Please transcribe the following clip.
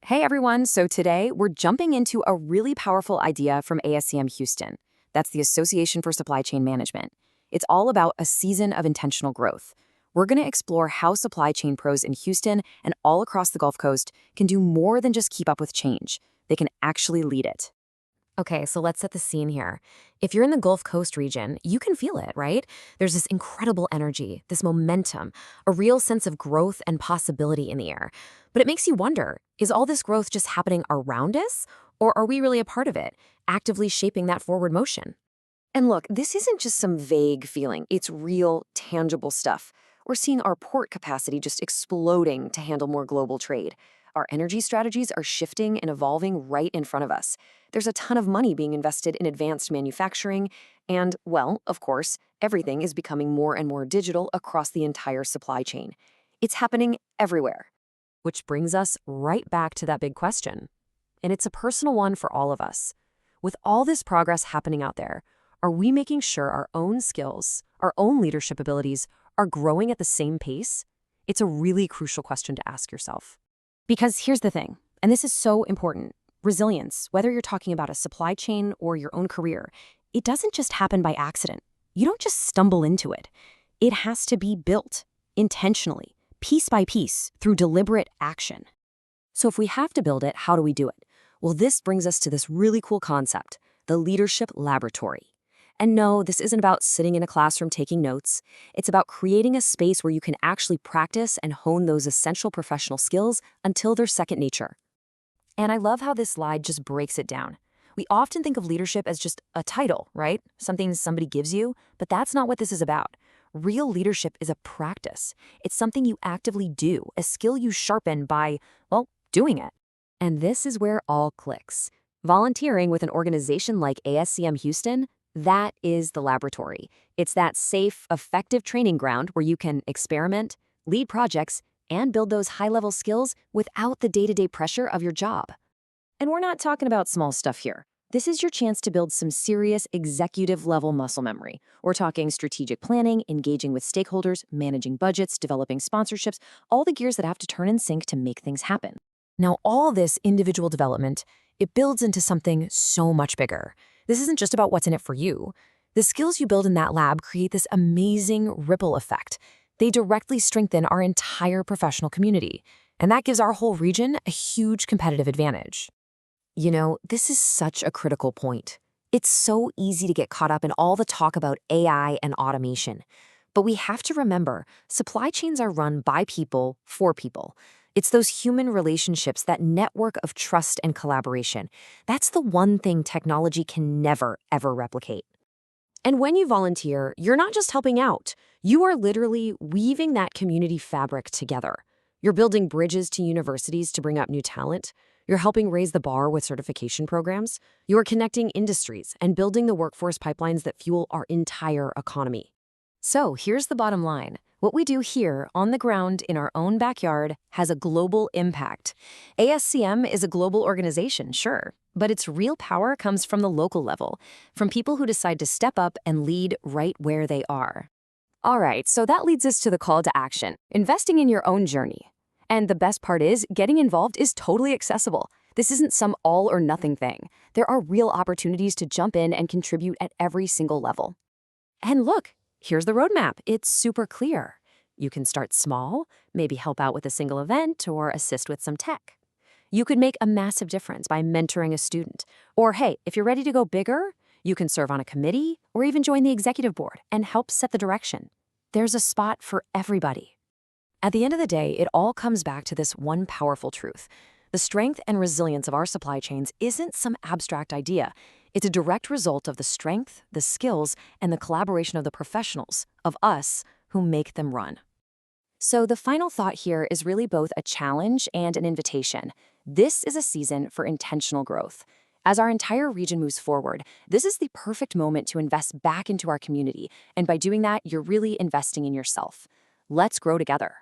Hey everyone, so today we're jumping into a really powerful idea from ASCM Houston. That's the Association for Supply Chain Management. It's all about a season of intentional growth. We're going to explore how supply chain pros in Houston and all across the Gulf Coast can do more than just keep up with change. They can actually lead it. Okay, so let's set the scene here. If you're in the Gulf Coast region, you can feel it, right? There's this incredible energy, this momentum, a real sense of growth and possibility in the air. But it makes you wonder, is all this growth just happening around us? Or are we really a part of it, actively shaping that forward motion? And look, this isn't just some vague feeling. It's real, tangible stuff. We're seeing our port capacity just exploding to handle more global trade. Our energy strategies are shifting and evolving right in front of us. There's a ton of money being invested in advanced manufacturing, and, well, of course, everything is becoming more and more digital across the entire supply chain. It's happening everywhere. Which brings us right back to that big question. And it's a personal one for all of us. With all this progress happening out there, are we making sure our own skills, our own leadership abilities, are growing at the same pace? It's a really crucial question to ask yourself. Because here's the thing, and this is so important. Resilience, whether you're talking about a supply chain or your own career, it doesn't just happen by accident. You don't just stumble into it. It has to be built intentionally, piece by piece, through deliberate action. So if we have to build it, how do we do it? Well, this brings us to this really cool concept, the leadership laboratory. And no, this isn't about sitting in a classroom taking notes. It's about creating a space where you can actually practice and hone those essential professional skills until they're second nature. And I love how this slide just breaks it down. We often think of leadership as just a title, right? Something somebody gives you, but that's not what this is about. Real leadership is a practice. It's something you actively do, a skill you sharpen by, well, doing it. And this is where all clicks. Volunteering with an organization like ASCM Houston, that is the laboratory. It's that safe, effective training ground where you can experiment, lead projects, and build those high-level skills without the day-to-day pressure of your job. And we're not talking about small stuff here. This is your chance to build some serious executive-level muscle memory. We're talking strategic planning, engaging with stakeholders, managing budgets, developing sponsorships, all the gears that have to turn in sync to make things happen. Now, all this individual development, it builds into something so much bigger. This isn't just about what's in it for you. The skills you build in that lab create this amazing ripple effect. They directly strengthen our entire professional community, and that gives our whole region a huge competitive advantage. You know, this is such a critical point. It's so easy to get caught up in all the talk about AI and automation. But we have to remember, supply chains are run by people for people. It's those human relationships, that network of trust and collaboration. That's the one thing technology can never, ever replicate. And when you volunteer, you're not just helping out. You are literally weaving that community fabric together. You're building bridges to universities to bring up new talent. You're helping raise the bar with certification programs. You're connecting industries and building the workforce pipelines that fuel our entire economy. So here's the bottom line. What we do here on the ground in our own backyard has a global impact. ASCM is a global organization, sure, but its real power comes from the local level, from people who decide to step up and lead right where they are. All right, so that leads us to the call to action, investing in your own journey. And the best part is, getting involved is totally accessible. This isn't some all or nothing thing. There are real opportunities to jump in and contribute at every single level. And look, here's the roadmap. It's super clear. You can start small, maybe help out with a single event or assist with some tech. You could make a massive difference by mentoring a student. Or hey, if you're ready to go bigger, you can serve on a committee or even join the executive board and help set the direction. There's a spot for everybody. At the end of the day, it all comes back to this one powerful truth. The strength and resilience of our supply chains isn't some abstract idea. It's a direct result of the strength, the skills, and the collaboration of the professionals, of us, who make them run. So the final thought here is really both a challenge and an invitation. This is a season for intentional growth. As our entire region moves forward, this is the perfect moment to invest back into our community, and by doing that, you're really investing in yourself. Let's grow together.